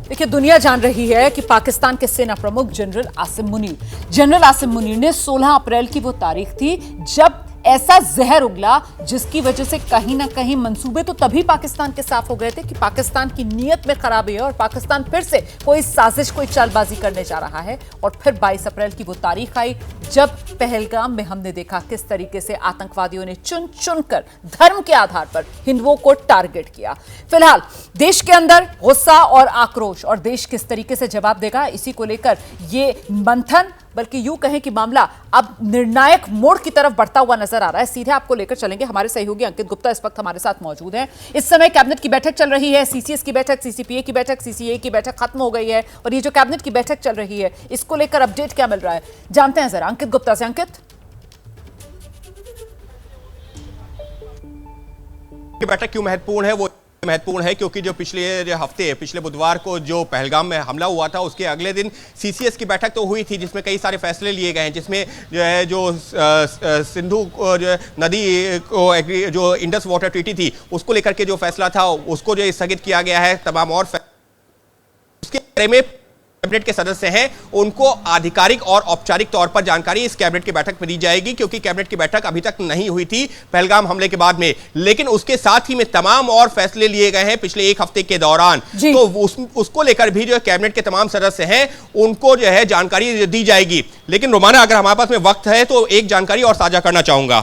देखिए, दुनिया जान रही है कि पाकिस्तान के सेना प्रमुख जनरल आसिम मुनीर ने 16 अप्रैल की वो तारीख थी जब ऐसा जहर उगला जिसकी वजह से कहीं ना कहीं मंसूबे तो तभी पाकिस्तान के साफ हो गए थे कि पाकिस्तान की नीयत में खराबी है और पाकिस्तान फिर से कोई साजिश, कोई चालबाजी करने जा रहा है। और फिर 22 अप्रैल की वो तारीख आई जब पहलगाम में हमने देखा किस तरीके से आतंकवादियों ने चुन चुनकर धर्म के आधार पर हिंदुओं को टारगेट किया। फिलहाल देश के अंदर गुस्सा और आक्रोश, और देश किस तरीके से जवाब देगा इसी को लेकर ये मंथन, बल्कि यूं कहें कि मामला अब निर्णायक मोड़ की तरफ बढ़ता हुआ नजर आ रहा है। सीधे आपको लेकर चलेंगे, हमारे सहयोगी अंकित गुप्ता इस वक्त हमारे साथ मौजूद हैं। इस समय कैबिनेट की बैठक चल रही है, सीसीएस की बैठक, सीसीपीए की बैठक, सीसीए की बैठक खत्म हो गई है और ये जो कैबिनेट की बैठक चल रही है इसको लेकर अपडेट क्या मिल रहा है, जानते हैं जरा अंकित गुप्ता से। अंकित, की बैठक क्यों महत्वपूर्ण है? वो महत्वपूर्ण है क्योंकि जो पिछले बुधवार को जो पहलगाम में हमला हुआ था उसके अगले दिन सीसीएस की बैठक तो हुई थी जिसमें कई सारे फैसले लिए गए हैं, जिसमें जो सिंधु नदी को जो इंडस वाटर ट्रीटी थी उसको लेकर के जो फैसला था उसको जो स्थगित किया गया है। तमाम और उसके बारे में कैबिनेट के सदस्य हैं उनको आधिकारिक और औपचारिक तौर पर जानकारी इस कैबिनेट की बैठक में दी जाएगी, क्योंकि कैबिनेट की बैठक अभी तक नहीं हुई थी पहलगाम हमले के बाद में। लेकिन उसके साथ ही में तमाम और फैसले लिए गए हैं पिछले एक हफ्ते के दौरान, तो उसको लेकर भी जो कैबिनेट के तमाम सदस्य हैं उनको जो है जानकारी दी जाएगी। लेकिन रोमाना, अगर हमारे पास में वक्त है तो एक जानकारी और साझा करना चाहूंगा,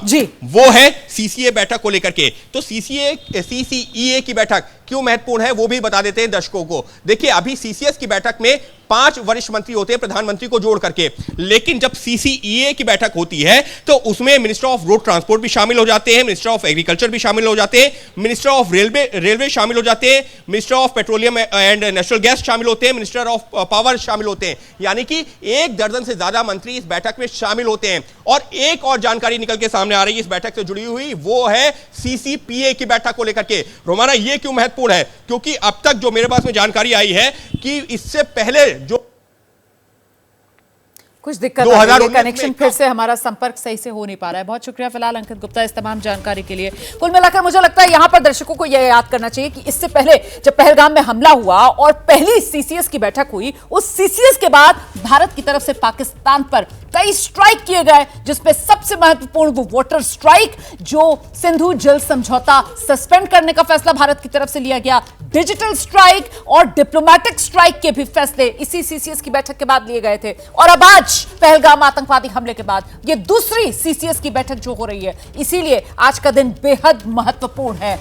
वो है सीसीए बैठक को लेकर के। तो सीसीईए की बैठक क्यों महत्वपूर्ण है वो भी बता देते हैं दर्शकों को। देखिए, अभी सीसीएस की बैठक में 5 वरिष्ठ मंत्री होते हैं प्रधानमंत्री को जोड़ करके, लेकिन जब सीसीईए की बैठक होती है तो उसमें मिनिस्टर ऑफ रोड ट्रांसपोर्ट भी शामिल हो जाते हैं, मिनिस्टर ऑफ एग्रीकल्चर भी शामिल हो जाते हैं, मिनिस्टर ऑफ रेलवे शामिल हो जाते हैं, minister of petroleum and natural gas शामिल होते हैं, मिनिस्टर ऑफ पावर शामिल होते हैं। यानी कि 1 दर्जन से ज्यादा मंत्री इस बैठक में शामिल होते हैं। और एक और जानकारी निकल के सामने आ रही है इस बैठक से जुड़ी हुई, वो है सीसीपीए की बैठक को लेकर के। रोमाना, ये क्यों महत्वपूर्ण है? क्योंकि अब तक जो मेरे पास में जानकारी आई है कि इससे पहले जो कुछ दिक्कत आ रही है, कनेक्शन फिर से हमारा संपर्क सही से हो नहीं पा रहा है। बहुत शुक्रिया फिलहाल अंकित गुप्ता इस तमाम जानकारी के लिए। कुल मिलाकर मुझे लगता है यहां पर दर्शकों को यह याद करना चाहिए कि इससे पहले जब पहलगाम में हमला हुआ और पहली सीसीएस की बैठक हुई, उस सीसीएस के बाद भारत की तरफ से पाकिस्तान पर कई स्ट्राइक किए गए, जिसमें सबसे महत्वपूर्ण वो वाटर स्ट्राइक, जो सिंधु जल समझौता सस्पेंड करने का फैसला भारत की तरफ से लिया गया, डिजिटल स्ट्राइक और डिप्लोमेटिक स्ट्राइक के भी फैसले इसी सीसीएस की बैठक के बाद लिए गए थे। और अब आज पहलगाम आतंकवादी हमले के बाद ये दूसरी सीसीएस की बैठक जो हो रही है, इसीलिए आज का दिन बेहद महत्वपूर्ण है।